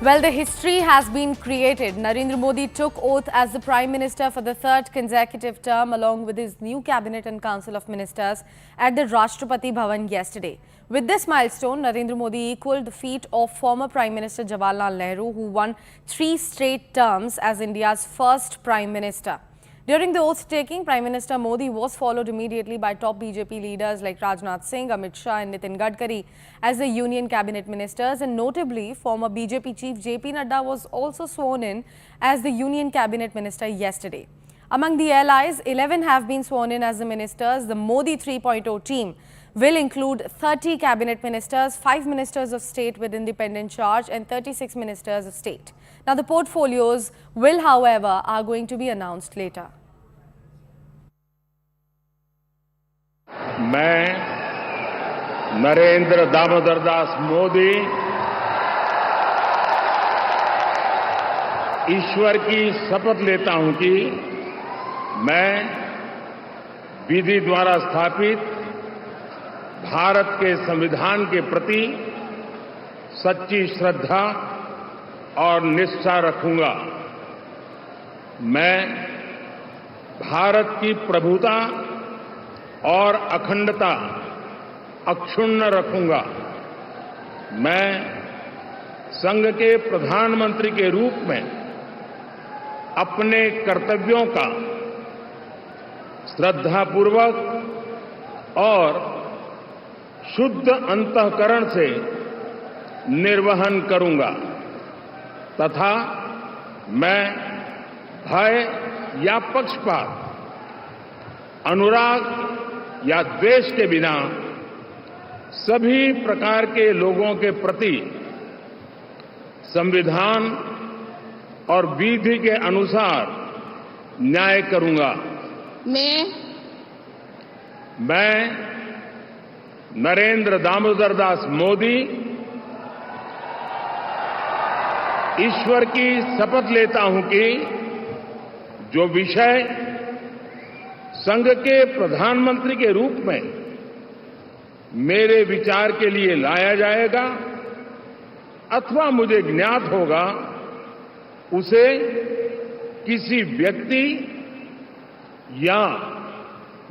Well, the history has been created. Narendra Modi took oath as the Prime Minister for the third consecutive term along with his new cabinet and council of ministers at the Rashtrapati Bhavan yesterday. With this milestone, Narendra Modi equaled the feat of former Prime Minister Jawaharlal Nehru, who won 3 straight terms as India's first Prime Minister. During the oath-taking, Prime Minister Modi was followed immediately by top BJP leaders like Rajnath Singh, Amit Shah and Nitin Gadkari as the union cabinet ministers, and notably former BJP chief JP Nadda was also sworn in as the union cabinet minister yesterday. Among the allies, 11 have been sworn in as the ministers. The Modi 3.0 team will include 30 cabinet ministers, 5 ministers of state with independent charge and 36 ministers of state. Now, the portfolios will, however, are going to be announced later. मैं नरेंद्र दामोदर दास मोदी ईश्वर की शपथ लेता हूं कि मैं विधि द्वारा स्थापित भारत के संविधान के प्रति सच्ची श्रद्धा और निष्ठा रखूंगा। मैं भारत की प्रभुता और अखंडता अक्षुण्ण रखूंगा। मैं संघ के प्रधानमंत्री के रूप में अपने कर्तव्यों का श्रद्धापूर्वक और शुद्ध अंतःकरण से निर्वहन करूंगा तथा मैं भय या पक्षपात, अनुराग या द्वेष के बिना सभी प्रकार के लोगों के प्रति संविधान और विधि के अनुसार न्याय करूंगा। मैं नरेंद्र दामोदर दास मोदी ईश्वर की शपथ लेता हूं कि जो विषय संघ के प्रधानमंत्री के रूप में मेरे विचार के लिए लाया जाएगा अथवा मुझे ज्ञात होगा, उसे किसी व्यक्ति या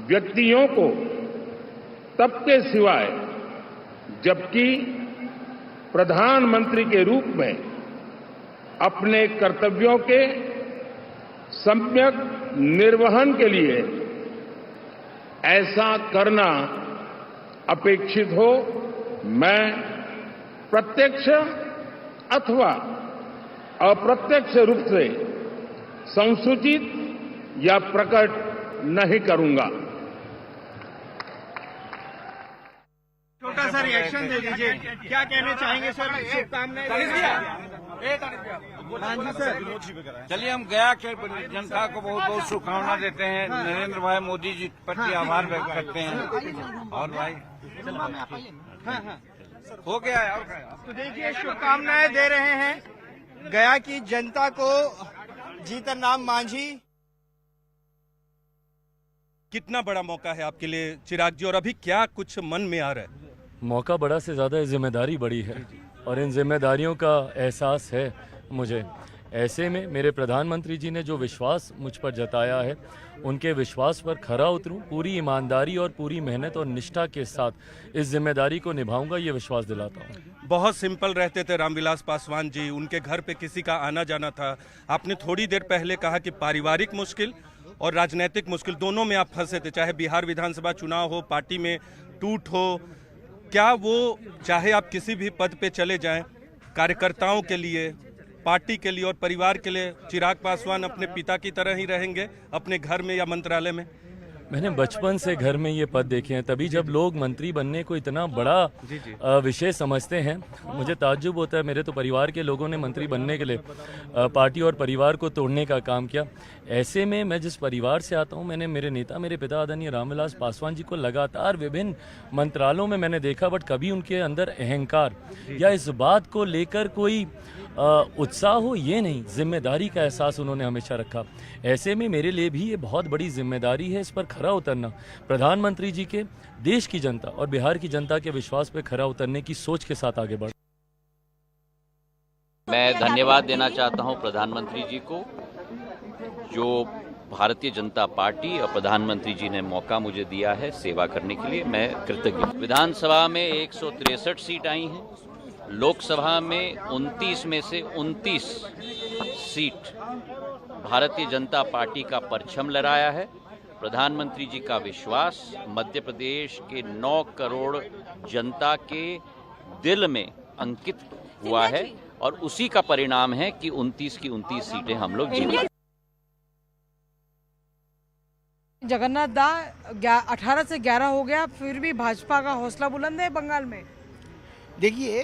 व्यक्तियों को तब के सिवाय जबकि प्रधानमंत्री के रूप में अपने कर्तव्यों के सम्यक निर्वहन के लिए ऐसा करना अपेक्षित हो, मैं प्रत्यक्ष अथवा अप्रत्यक्ष रूप से संसूचित या प्रकट नहीं करूंगा। छोटा सा रिएक्शन दे दीजिए, क्या कहना चाहेंगे सर? शुभकामनाएं। हाँ जी सर। चलिए, हम गया के जनता को बहुत बहुत शुभकामना देते हैं। नरेंद्र भाई मोदी जी प्रति आभार व्यक्त करते हैं। और भाई हो गया है। और तो देखिए, शुभकामनाएं दे रहे हैं गया की जनता को जीतन राम मांझी। कितना बड़ा मौका है आपके लिए चिराग जी, और अभी क्या कुछ मन में आ रहा है? मौका बड़ा से ज़्यादा जिम्मेदारी बड़ी है और इन जिम्मेदारियों का एहसास है मुझे। ऐसे में मेरे प्रधानमंत्री जी ने जो विश्वास मुझ पर जताया है, उनके विश्वास पर खरा उतरूं, पूरी ईमानदारी और पूरी मेहनत और निष्ठा के साथ इस जिम्मेदारी को निभाऊंगा, ये विश्वास दिलाता हूं। बहुत सिंपल रहते थे रामविलास पासवान जी, उनके घर पे किसी का आना जाना था। आपने थोड़ी देर पहले कहा कि पारिवारिक मुश्किल और राजनीतिक मुश्किल दोनों में आप फंसे थे, चाहे बिहार विधानसभा चुनाव हो, पार्टी में टूट हो। क्या वो चाहे आप किसी भी पद पे चले जाएं, कार्यकर्ताओं के लिए, पार्टी के लिए और परिवार के लिए चिराग पासवान अपने पिता की तरह ही रहेंगे अपने घर में या मंत्रालय में? मैंने बचपन से घर में ये पद देखे हैं, तभी जब लोग मंत्री बनने को इतना बड़ा विषय समझते हैं, मुझे ताज्जुब होता है। मेरे तो परिवार के लोगों ने मंत्री बनने के लिए पार्टी और परिवार को तोड़ने का काम किया। ऐसे में मैं जिस परिवार से आता हूं, मैंने मेरे नेता, मेरे पिता आदरणीय रामविलास पासवान जी को लगातार विभिन्न मंत्रालयों में मैंने देखा, बट कभी उनके अंदर अहंकार या इस बात को लेकर कोई उत्साह हो, ये नहीं, जिम्मेदारी का एहसास उन्होंने हमेशा रखा। ऐसे में मेरे लिए भी ये बहुत बड़ी जिम्मेदारी है इस पर खरा उतरना, प्रधानमंत्री जी के, देश की जनता और बिहार की जनता के विश्वास पर खरा उतरने की सोच के साथ आगे बढ़। मैं धन्यवाद देना चाहता हूं प्रधानमंत्री जी को, जो भारतीय जनता पार्टी और प्रधानमंत्री जी ने मौका मुझे दिया है सेवा करने के लिए, मैं कृतज्ञ। विधानसभा में 163 सीट आई हैं, लोकसभा में 29 में से 29 सीट भारतीय जनता पार्टी का परचम लहराया है। प्रधानमंत्री जी का विश्वास मध्य प्रदेश के 9 करोड़ जनता के दिल में अंकित हुआ है और उसी का परिणाम है कि 29 की 29 सीटें हम लोग जीते। जगन्नाथ दा 18 से 11 हो गया, फिर भी भाजपा का हौसला बुलंद है बंगाल में। देखिए,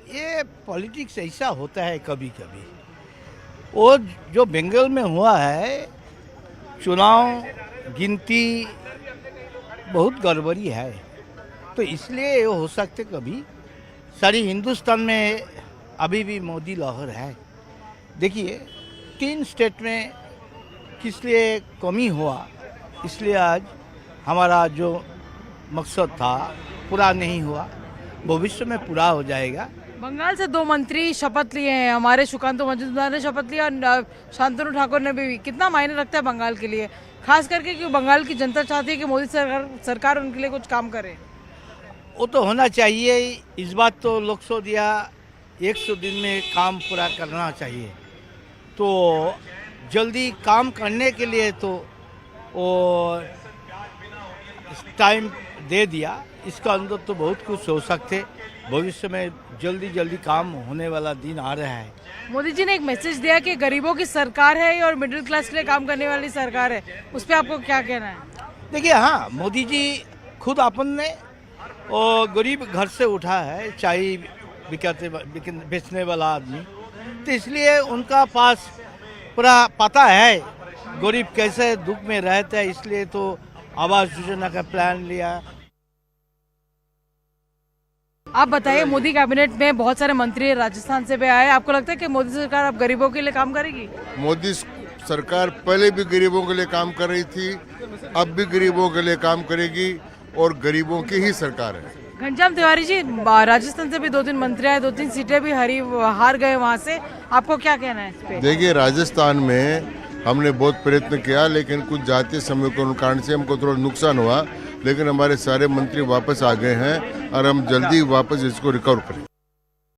ये पॉलिटिक्स ऐसा होता है कभी कभी। वो जो बंगाल में हुआ है, चुनाव गिनती बहुत गड़बड़ी है, तो इसलिए ये हो सकते कभी। सारी हिंदुस्तान में अभी भी मोदी लहर है। देखिए, 3 स्टेट में किस लिए कमी हुआ, इसलिए आज हमारा जो मकसद था पूरा नहीं हुआ, भविष्य में पूरा हो जाएगा। बंगाल से 2 मंत्री शपथ लिए हैं, हमारे सुकांतो मजूमदार ने शपथ लिया और शांतनु ठाकुर ने भी। कितना मायने रखता है बंगाल के लिए, खास करके कि बंगाल की जनता चाहती है कि मोदी सरकार उनके लिए कुछ काम करे? वो तो होना चाहिए। इस बात तो लोकसभा दिया 100 दिन में काम पूरा करना चाहिए, तो जल्दी काम करने के लिए तो वो टाइम दे दिया। इसका अंदर तो बहुत कुछ हो सकते, भविष्य में जल्दी काम होने वाला दिन आ रहा है। मोदी जी ने एक मैसेज दिया कि गरीबों की सरकार है और मिडिल क्लास के लिए काम करने वाली सरकार है, उस पर आपको क्या कहना है? देखिए, हाँ, मोदी जी खुद अपन ने और गरीब घर से उठा है, चाय बेचने वाला आदमी, तो इसलिए उनका पास पूरा पता है गरीब कैसे दुख में रहता है, इसलिए तो आवास योजना का प्लान लिया। आप बताइए, मोदी कैबिनेट में बहुत सारे मंत्री राजस्थान से भी आए, आपको लगता है कि मोदी सरकार अब गरीबों के लिए काम करेगी? मोदी सरकार पहले भी गरीबों के लिए काम कर रही थी, अब भी गरीबों के लिए काम करेगी और गरीबों की ही सरकार है। घनश्याम तिवारी जी, राजस्थान से भी 2-3 मंत्री आए, 2-3 सीटें भी हार गए वहाँ से, आपको क्या कहना है इस पे? देखिए, राजस्थान में हमने बहुत प्रयत्न किया, लेकिन कुछ जातीय समीकरण कारण से हमको थोड़ा नुकसान हुआ, लेकिन हमारे सारे मंत्री वापस आ गए हैं और हम जल्दी वापस इसको रिकवर करें।